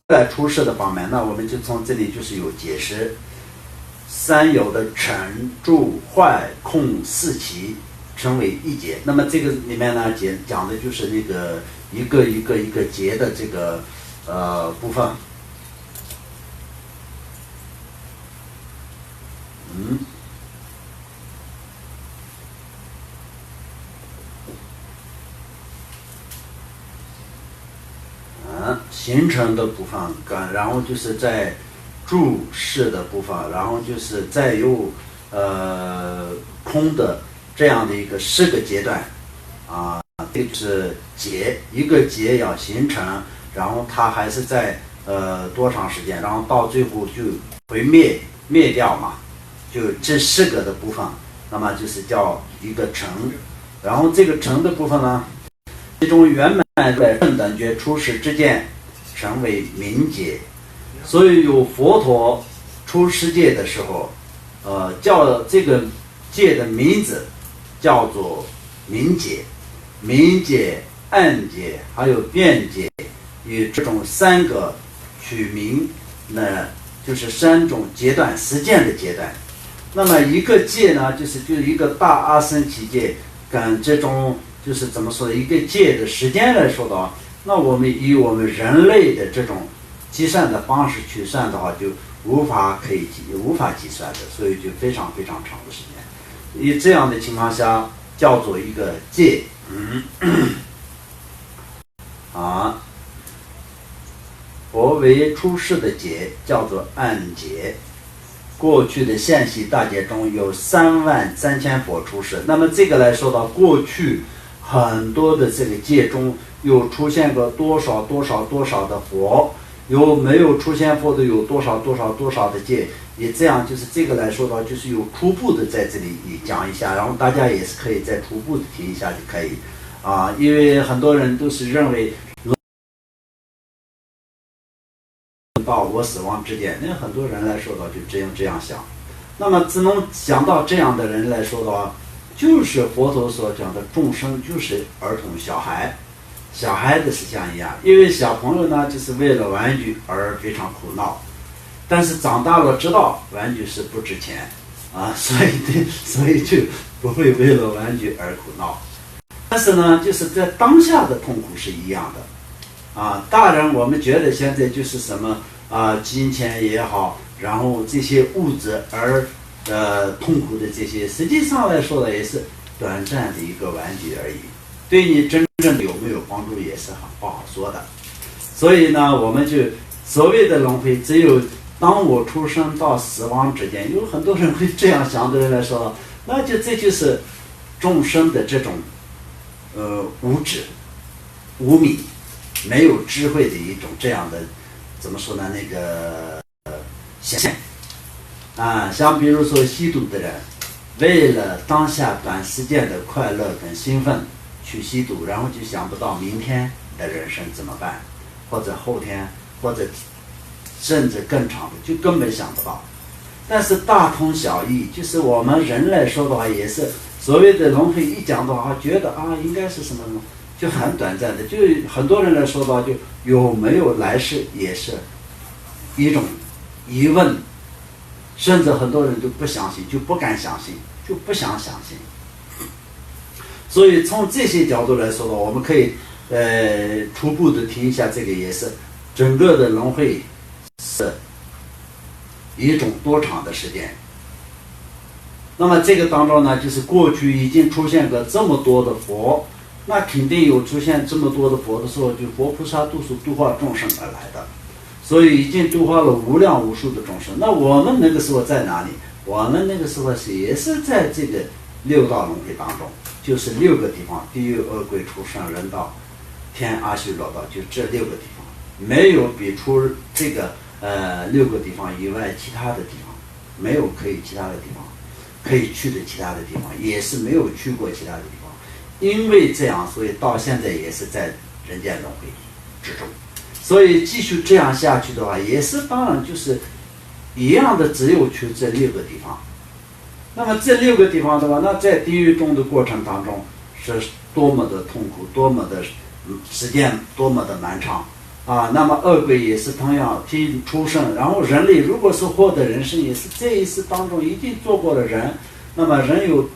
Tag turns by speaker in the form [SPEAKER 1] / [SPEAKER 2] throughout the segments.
[SPEAKER 1] 来出世的方面，那我们就从这里就是有解释三有的成、住、坏、空四奇成为一劫。那么这个里面呢，讲的就是那个一个劫的这个部分。形成的部分，然后就是在住世的部分，然后就是再有空的这样的一个4个阶段啊，这就是劫，一个劫要形成，然后它还是在多长时间，然后到最后就会灭掉嘛，就这4个的部分，那么就是叫一个成，然后这个成的部分呢，其中圆满在圣等觉出世之间成为明劫，所以有佛陀出世界的时候，叫这个界的名字叫做明劫、明劫、暗劫还有变劫，以这种3个取名，那就是3种阶段实践的阶段。那么一个界呢，就是一个大阿僧祇界，跟这种就是怎么说一个界的时间来说的话，那我们以我们人类的这种计算的方式去算的话，就无法计算的，所以就非常非常长的时间。以这样的情况下，叫做一个界。佛为出世的劫叫做暗劫。过去的现系大劫中有33000佛出世，那么这个来说到过去很多的这个界中有出现过多少的佛，有没有出现佛的有多少的界，也这样就是这个来说到就是有初步的在这里讲一下，然后大家也是可以再初步的听一下就可以因为很多人都是认为到我死亡之间，那很多人来说的话就这样想，那么只能想到这样的人来说的话，就是佛陀所讲的众生就是儿童小孩的思想一样，因为小朋友呢就是为了玩具而非常苦恼，但是长大了知道玩具是不值钱所以就不会为了玩具而苦恼。但是呢，就是在当下的痛苦是一样的大人我们觉得现在就是什么金钱也好，然后这些物质而痛苦的这些，实际上来说的也是短暂的一个玩具而已，对你真正有没有帮助也是很不好说的。所以呢，我们就所谓的轮回，只有当我出生到死亡之间，有很多人会这样想的人来说，那这就是众生的这种无知无明没有智慧的一种这样的怎么说呢那个显现像比如说吸毒的人，为了当下短时间的快乐跟兴奋去吸毒，然后就想不到明天的人生怎么办，或者后天，或者甚至更长的，就根本想不到。但是大同小异，就是我们人来说的话，也是所谓的轮回一讲的话，觉得应该是什么呢，就很短暂的，就很多人来说的话，就有没有来世也是一种疑问，甚至很多人都不相信，就不敢相信，就不想相信。所以从这些角度来说的话，我们可以初步的听一下，这个也是整个的轮回是一种多长的时间。那么这个当中呢，就是过去已经出现过这么多的佛，那肯定有出现这么多的佛的时候，就佛菩萨都是度化众生而来的，所以已经度化了无量无数的众生。那我们那个时候在哪里？我们那个时候也是在这个六道轮回当中，就是6个地方：地狱、恶鬼、畜生、人道、天、阿修罗道，就这6个地方，没有比出这个6个地方以外其他的地方，没有可以其他的地方可以去的其他的地方，也是没有去过其他的地方。因为这样，所以到现在也是在人间轮回之中。所以继续这样下去的话，也是当然就是一样的，只有去这6个地方。那么这6个地方的话，那在地狱中的过程当中是多么的痛苦，多么的时间多么的漫长那么恶鬼也是同样出生，然后人类如果是获得人生，也是这一世当中已经做过的人，那么人有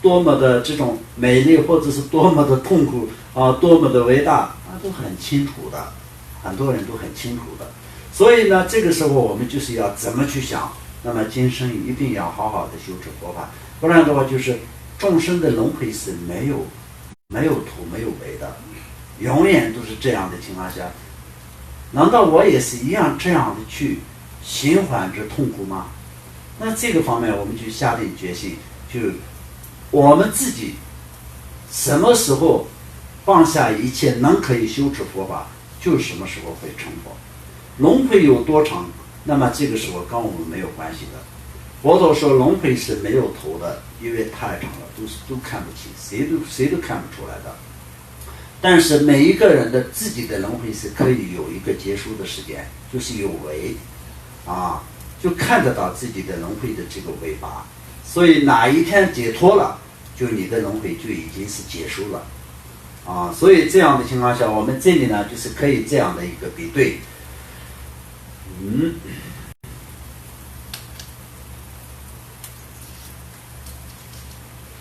[SPEAKER 1] 多么的这种美丽，或者是多么的痛苦多么的伟大，都很清楚的，很多人都很清楚的。所以呢，这个时候我们就是要怎么去想，那么今生一定要好好的修持佛法，不然的话就是众生的轮回是没有头没有尾的，永远都是这样的情况下，难道我也是一样这样的去循环着痛苦吗？那这个方面我们就下定决心，就我们自己什么时候放下一切能可以修持佛法，就什么时候会成佛。轮回有多长，那么这个时候跟我们没有关系的。佛陀说轮回是没有头的，因为太长了，都看不清，谁都看不出来的。但是每一个人的自己的轮回是可以有一个结束的时间，就是有为就看得到自己的轮回的这个尾巴。所以哪一天解脱了，就你的轮回就已经是结束了所以这样的情况下，我们这里呢就是可以这样的一个比对。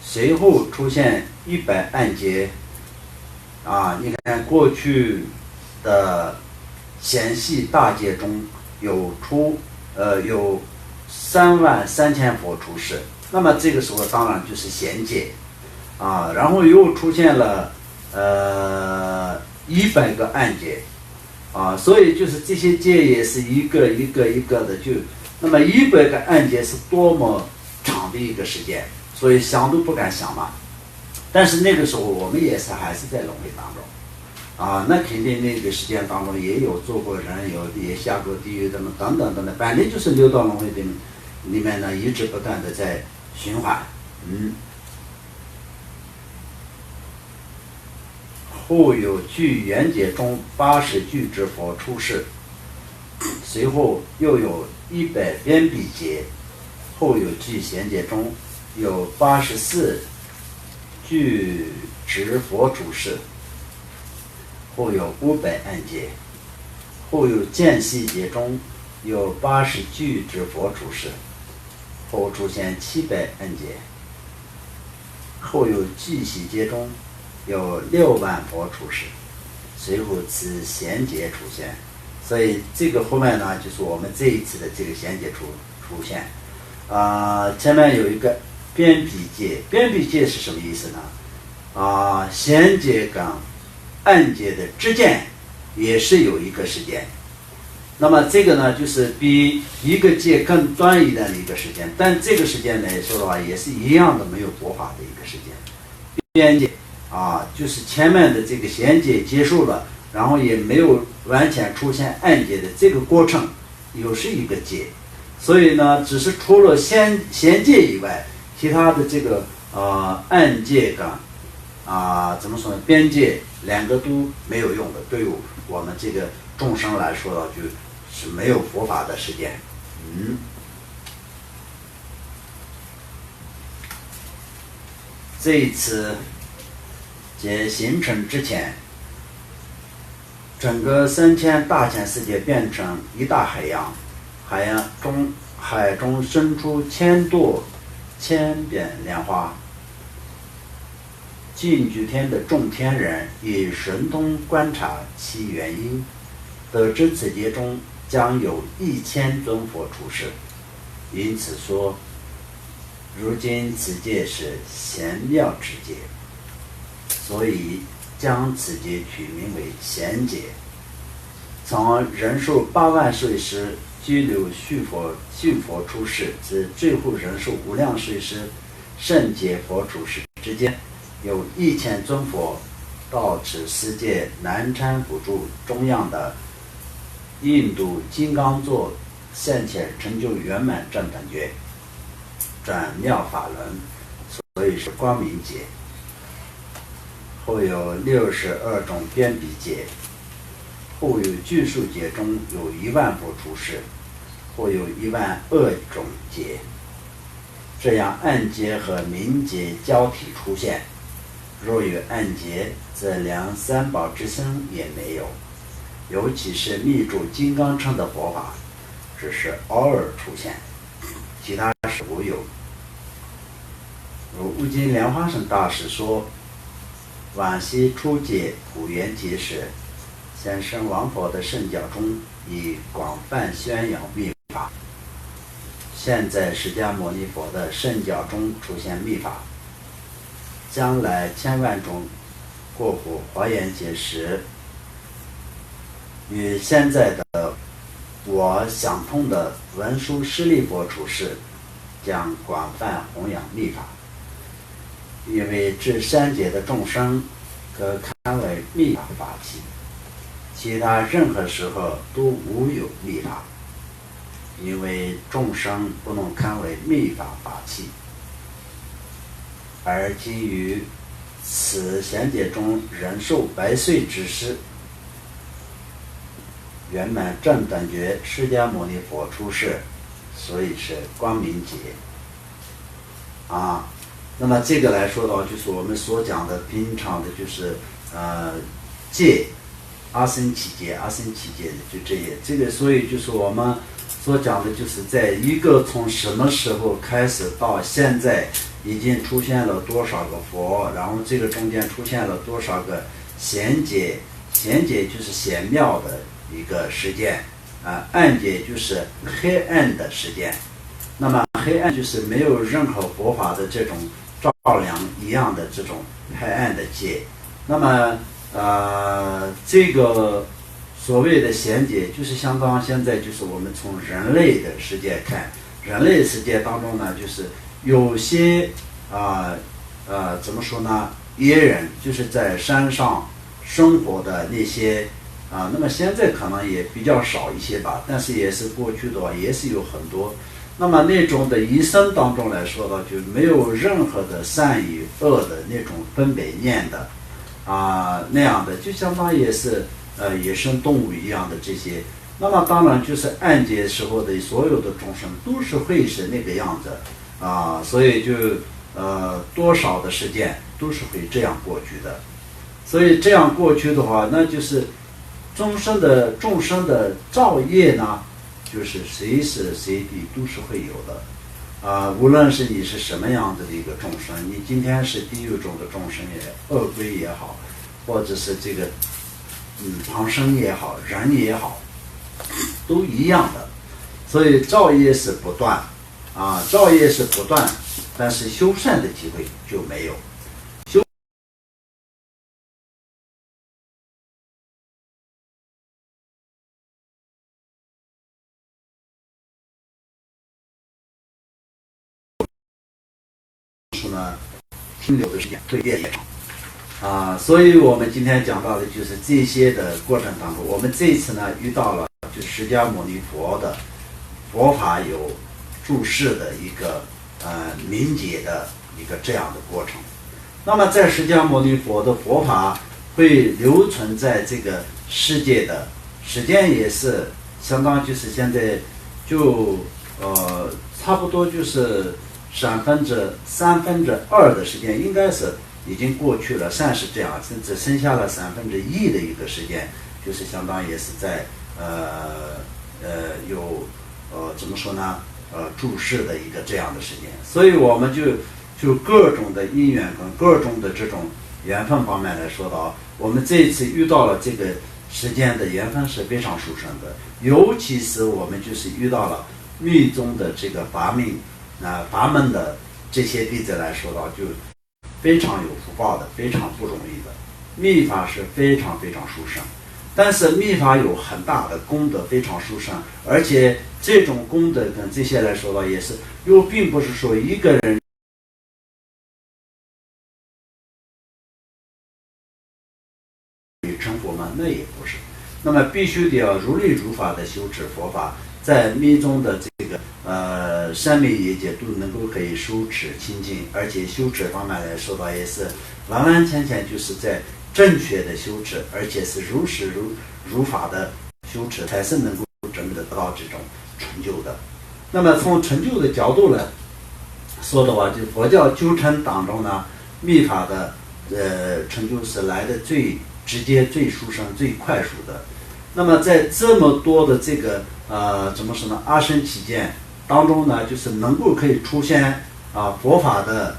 [SPEAKER 1] 随后出现100案劫你看过去的显系大劫中有33000佛出世，那么这个时候当然就是贤劫然后又出现了100个案劫所以就是这些劫也是一个一个的那么100个案劫是多么长的一个时间，所以想都不敢想嘛。但是那个时候我们还是在轮回当中那肯定那个时间当中也有做过人，也下过地狱等等，反正就是六道轮回里面呢一直不断的在循环。后有具圆解中80具之佛出世，随后又有100边比劫，后有具贤解中有84具直佛出世，后有500案劫，后有间隙劫中有80具之佛出世，后出现700案劫，后有具隙劫中有6万佛出世，随后此贤劫出现。所以这个后面呢就是我们这一次的这个贤劫出现前面有一个边比劫，边比劫是什么意思呢贤劫跟案劫的之间也是有一个时间，那么这个呢就是比一个劫更短一点的一个时间，但这个时间来说的话也是一样的没有佛法的一个时间。边界就是前面的这个贤劫结束了，然后也没有完全出现案劫的这个过程又是一个劫，所以呢只是除了贤劫以外，其他的这个案劫跟怎么说呢，边界两个都没有用的，对于我们这个众生来说的就是没有佛法的时间。这一次劫形成之前，整个3000大千世界变成一大海洋，海中生出千朵千变莲花。净居天的众天人以神通观察其原因，得知此劫中将有1000尊佛出世，因此说如今此劫是贤妙之劫，所以将此劫取名为贤劫。从人数8万岁时拘留续佛出世，至最后人数无量岁时圣劫佛出世之间，有1000尊佛到此世界南瞻辅助中央的印度金刚座现前成就圆满正等觉，转妙法轮，所以是光明劫。后有62种边比劫，后有具数劫中有1万佛出世，后有12000种劫，这样暗劫和明劫交替出现。若有暗劫，则连三宝之身也没有。尤其是密住金刚乘的佛法，只是偶尔出现，其他是无有。如悟净莲花生大师说：“往昔初阶普圆觉时，先生王佛的圣教中已广泛宣扬密法。现在释迦牟尼佛的圣教中出现密法，将来千万种过普华严劫时，与现在的我相同的文殊师利佛出世，将广泛弘扬密法。因为至三界的众生可堪为密法法器，其他任何时候都无有密法，因为众生不能堪为密法法器。而基于此贤劫中人寿100岁之时，圆满正等觉释迦牟尼佛出世，所以是光明劫啊。那么这个来说的话，就是我们所讲的平常的，就是戒阿僧祇劫就这些。这个所以就是我们所讲的，就是在一个从什么时候开始到现在，已经出现了多少个佛，然后这个中间出现了多少个贤劫。贤劫就是显妙的一个时间暗劫就是黑暗的时间。那么黑暗就是没有任何佛法的这种照亮一样的这种黑暗的界。那么这个所谓的贤劫，就是相当现在就是我们从人类的世界看，人类世界当中呢，就是有些怎么说呢？野人就是在山上生活的那些那么现在可能也比较少一些吧，但是也是过去的话也是有很多。那么那种的一生当中来说的，就没有任何的善与恶的那种分别念的那样的，就相当也是野生动物一样的这些。那么当然就是暗劫时候的所有的众生都是会是那个样子所以就多少的时间都是会这样过去的。所以这样过去的话，那就是众生的造业呢，就是随时随地都是会有的无论是你是什么样子的一个众生，你今天是地狱中的众生恶鬼也好，或者是这个旁生也好，人也好，都一样的。所以造业是不断造业是不断，但是修善的机会就没有。停留的时间会越来越长所以我们今天讲到的就是这些的过程当中，我们这一次呢遇到了就是释迦牟尼佛的佛法有注释的一个明解的一个这样的过程。那么在释迦牟尼佛的佛法会留存在这个世界的时间也是相当，就是现在就差不多就是2/3的时间应该是已经过去了，算是这样，只剩下了1/3的一个时间，就是相当也是在有怎么说呢注释的一个这样的时间。所以我们就各种的因缘跟各种的这种缘分方面来说的我们这一次遇到了这个时间的缘分是非常殊胜的，尤其是我们就是遇到了密宗的这个法门的这些弟子来说的话，就非常有福报的，非常不容易的。密法是非常非常殊胜，但是密法有很大的功德，非常殊胜，而且这种功德跟这些来说的话，也是又并不是说一个人成佛吗？那也不是。那么必须得要如理如法的修持佛法，在密宗的这个三昧业界都能够可以修持清净，而且修持方面来说的也是完完全全就是在正确的修持，而且是如实如法的修持，才是能够真的得到这种成就的。那么从成就的角度来说的话，就佛教究成当中呢，密法的成就是来的最直接、最殊胜、最快速的。那么在这么多的这个怎么说呢，阿僧祇见当中呢，就是能够可以出现佛法的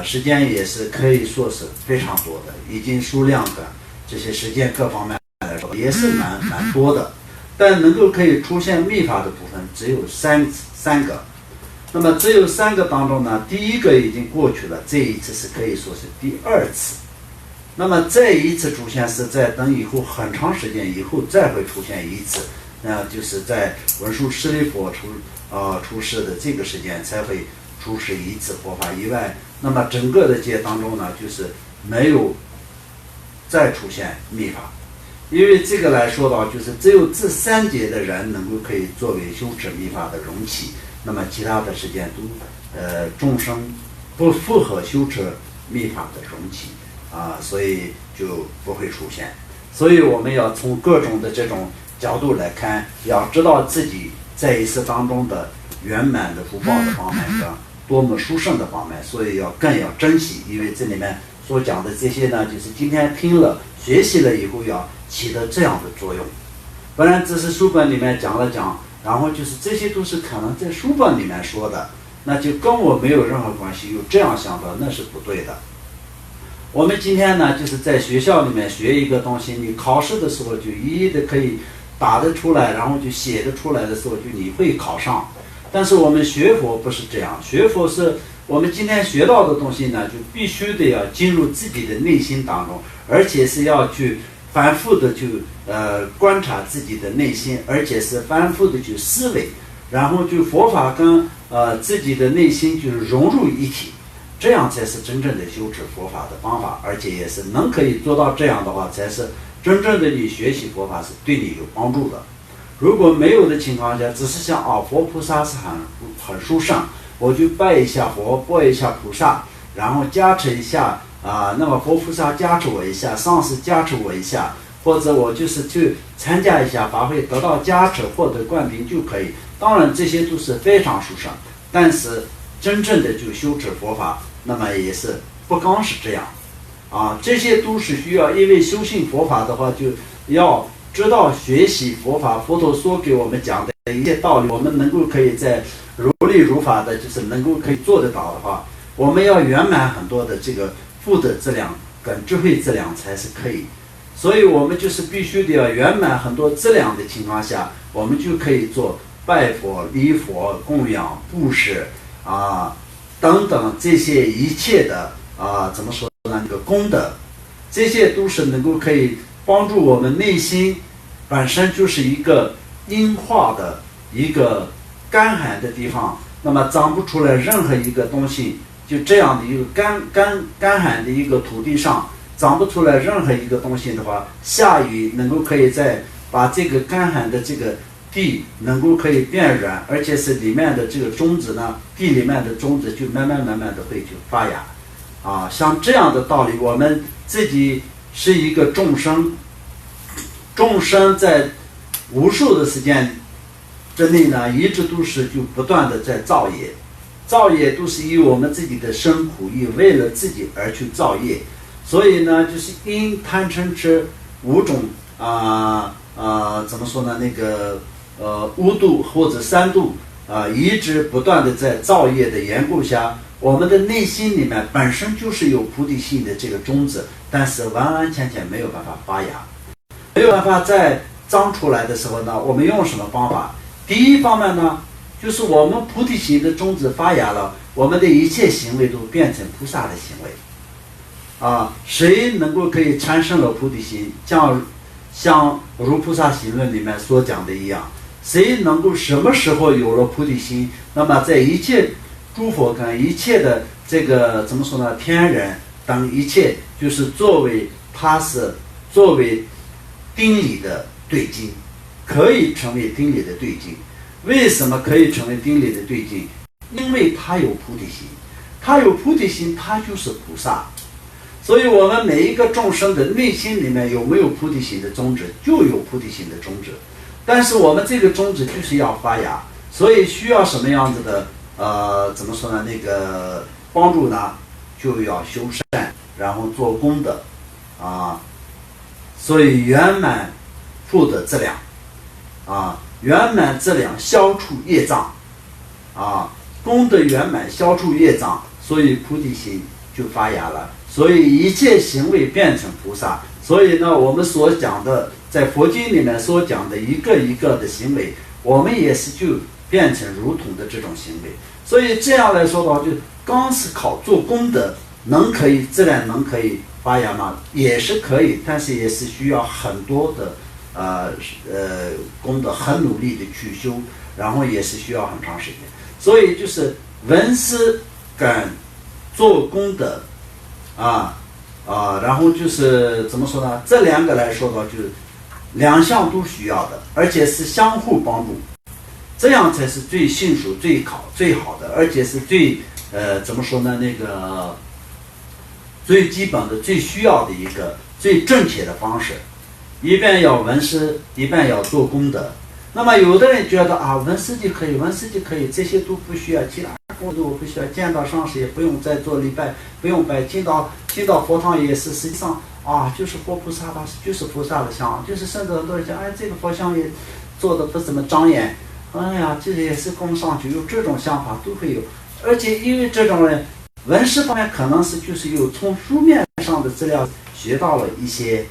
[SPEAKER 1] 时间也是可以说是非常多的，已经数量的这些时间各方面来说也是蛮多的，但能够可以出现密法的部分只有三个。那么只有3个当中呢，第一个已经过去了，这一次是可以说是第2次。那么这一次出现是在等以后很长时间以后再会出现一次，那就是在文殊师利佛出世的这个时间才会出世一次佛法以外，那么整个的界当中呢，就是没有再出现密法。因为这个来说到，就是只有这3节的人能够可以作为修持密法的容器，那么其他的时间都众生不符合修持密法的容器所以就不会出现。所以我们要从各种的这种角度来看，要知道自己在一次当中的圆满的福报的方面跟多么殊胜的方面，所以更要珍惜。因为这里面所讲的这些呢，就是今天听了学习了以后要起到这样的作用。不然只是书本里面讲了讲，然后就是这些都是可能在书本里面说的，那就跟我没有任何关系，有这样想法那是不对的。我们今天呢，就是在学校里面学一个东西，你考试的时候就一一的可以打得出来，然后就写得出来的时候，就你会考上。但是我们学佛不是这样，学佛是我们今天学到的东西呢，就必须得要进入自己的内心当中，而且是要去反复的去观察自己的内心，而且是反复的去思维，然后就佛法跟自己的内心就融入一体，这样才是真正的修持佛法的方法，而且也是能可以做到这样的话，才是真正的你学习佛法是对你有帮助的。如果没有的情况下，只是想佛菩萨是很殊胜，我就拜一下佛，拜一下菩萨，然后加持一下那么佛菩萨加持我一下，上师加持我一下，或者我就是去参加一下法会得到加持或者灌顶就可以。当然这些都是非常殊胜，但是真正的就修持佛法，那么也是不光是这样这些都是需要，因为修行佛法的话，就要知道学习佛法，佛陀说给我们讲的一些道理，我们能够可以在如理如法的，就是能够可以做得到的话，我们要圆满很多的这个福德质量跟智慧质量才是可以。所以我们就是必须得要圆满很多质量的情况下，我们就可以做拜佛、礼佛、供养、布施等等这些一切的怎么说呢？那个功德，这些都是能够可以帮助我们内心本身就是一个阴化的一个干旱的地方，那么长不出来任何一个东西，就这样的一个干旱的一个土地上长不出来任何一个东西的话，下雨能够可以再把这个干旱的这个地能够可以变软，而且是里面的这个种子呢，地里面的种子就慢慢的会就发芽像这样的道理，我们自己是一个众生在无数的时间之内呢，一直都是就不断的在造业都是以我们自己的生苦以为了自己而去造业，所以呢，就是因贪嗔痴5种怎么说呢？那个5度或者3度一直不断的在造业的缘故下，我们的内心里面本身就是有菩提心的这个种子，但是完完全全没有办法发芽，没有办法再长出来的时候呢，我们用什么方法？第一方面呢，就是我们菩提心的种子发芽了，我们的一切行为都变成菩萨的行为谁能够可以产生了菩提心，像如菩萨行论里面所讲的一样，谁能够什么时候有了菩提心，那么在一切诸佛跟一切的这个怎么说呢，天人等一切，就是作为顶礼的对境，可以成为顶礼的对境。为什么可以成为顶礼的对境？因为他有菩提心，他有菩提心，他就是菩萨。所以我们每一个众生的内心里面有没有菩提心的种子，就有菩提心的种子。但是我们这个种子就是要发芽，所以需要什么样子的怎么说呢？那个帮助呢，就要修善，然后做功德所以圆满护的质量，圆满质量消除业障，功德圆满消除业障，所以菩提心就发芽了，所以一切行为变成菩萨。所以呢，我们所讲的在佛经里面所讲的一个一个的行为，我们也是就变成如同的这种行为。所以这样来说的话，就刚是考做功德，可以自然可以发芽吗？也是可以，但是也是需要很多的功德，很努力的去修，然后也是需要很长时间。所以就是闻思跟做功德然后就是怎么说呢？这两个来说的话，就是两项都需要的，而且是相互帮助，这样才是最迅速、最好的，而且是最怎么说呢？那个最基本的、最需要的一个最正确的方式。一边要闻思，一边要做功德。那么有的人觉得闻思就可以，这些都不需要，其他功德我不需要，见到上师也不用再做礼拜，不用拜，进到佛堂也是，实际上就是活菩萨吧，就是菩萨的像，就是甚至很多人讲，这个佛像也做的不怎么庄严，这个也是供上去，有这种想法都会有。而且因为这种人闻思方面可能是就是有从书面上的资料学到了一些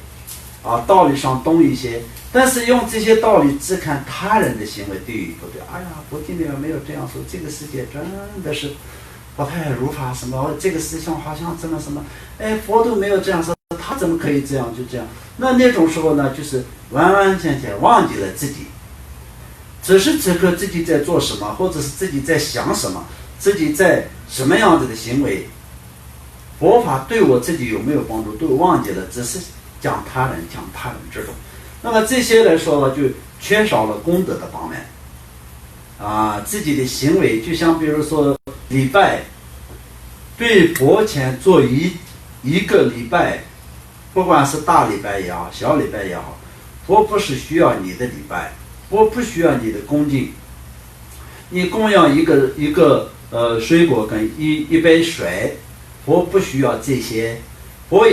[SPEAKER 1] 道理上懂一些，但是用这些道理只看他人的行为对与不对。佛经里面没有这样说，这个世界真的是不太如法，什么这个思想好像怎么什么，佛都没有这样说，他怎么可以这样就这样？那种时候呢，就是完完全全忘记了自己，只是此刻自己在做什么，或者是自己在想什么，自己在什么样子的行为，佛法对我自己有没有帮助都忘记了，只是讲他人这种。那么这些来说呢，就缺少了功德的方面自己的行为，就像比如说礼拜，对佛前做一个礼拜，不管是大礼拜也好，小礼拜也好，佛不是需要你的礼拜，佛不需要你的恭敬。你供养一个水果跟一杯水，佛不需要这些，佛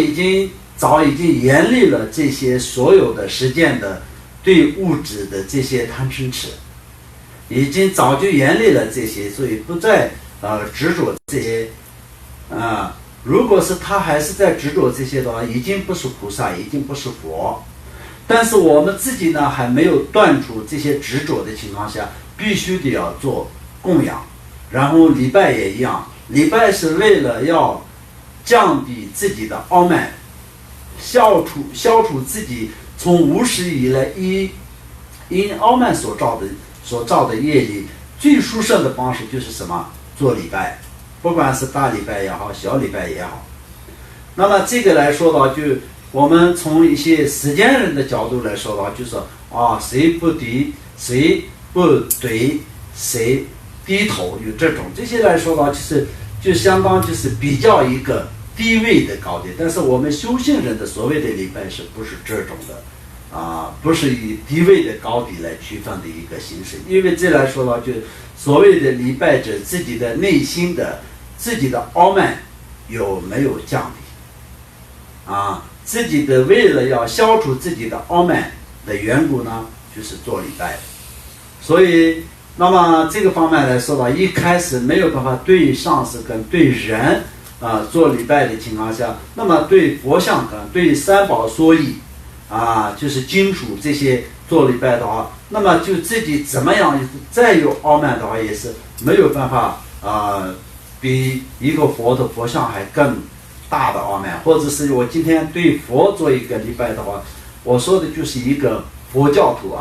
[SPEAKER 1] 早已经严厉了这些所有的实践的对物质的这些贪嗔痴，已经早就严厉了这些，所以不再执着这些如果是他还是在执着这些的话，已经不是菩萨，已经不是佛。但是我们自己呢，还没有断除这些执着的情况下，必须得要做供养。然后礼拜也一样，礼拜是为了要降低自己的傲慢，消除自己从无始以来因傲慢所造的业力。最殊胜的方式就是什么？做礼拜，不管是大礼拜也好，小礼拜也好。那么这个来说的话，就我们从一些实践人的角度来说的话，就是谁不敌，谁不怼，谁低头，有这些来说的话，就相当就是比较一个低位的高低。但是我们修行人的所谓的礼拜是不是这种的不是以低位的高低来区分的一个形式。因为这来说的话，就所谓的礼拜者自己的内心的自己的傲慢有没有降低自己的为了要消除自己的傲慢的缘故呢，就是做礼拜。所以那么这个方面来说吧，一开始没有办法对上师跟对人做礼拜的情况下，那么对佛像跟对三宝所依就是金属这些做礼拜的话，那么就自己怎么样再有傲慢的话，也是没有办法比一个佛的佛像还更大的傲慢。或者是我今天对佛做一个礼拜的话，我说的就是一个佛教徒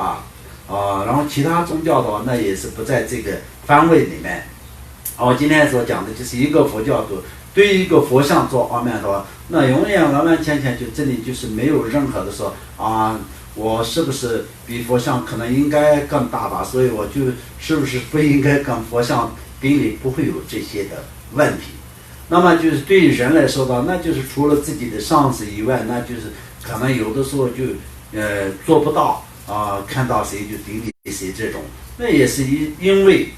[SPEAKER 1] 然后其他宗教的话，那也是不在这个范围里面。我今天所讲的就是一个佛教徒对一个佛像做傲慢的话，那永远完完全全就这里就是没有任何的说我是不是比佛像可能应该更大吧，所以我就是不是不应该跟佛像比拟，不会有这些的问题。那么就是对于人来说的，那就是除了自己的上司以外，那就是可能有的时候就做不到看到谁就顶礼谁这种，那也是因为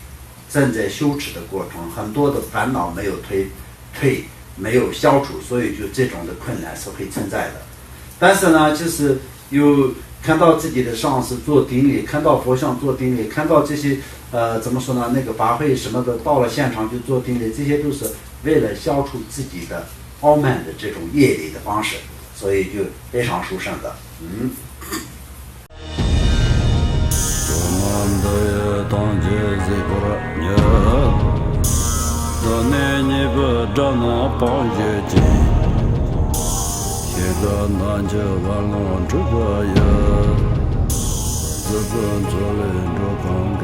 [SPEAKER 1] 正在修持的过程，很多的烦恼没有退没有消除，所以就这种的困难是会存在的。但是呢，就是看到自己的上司做典礼，看到佛像做典礼，看到这些怎么说呢？那个法会什么的，到了现场就做典礼，这些都是为了消除自己的傲慢的这种业力的方式，所以就非常殊胜的。
[SPEAKER 2] 自尊自恋着光着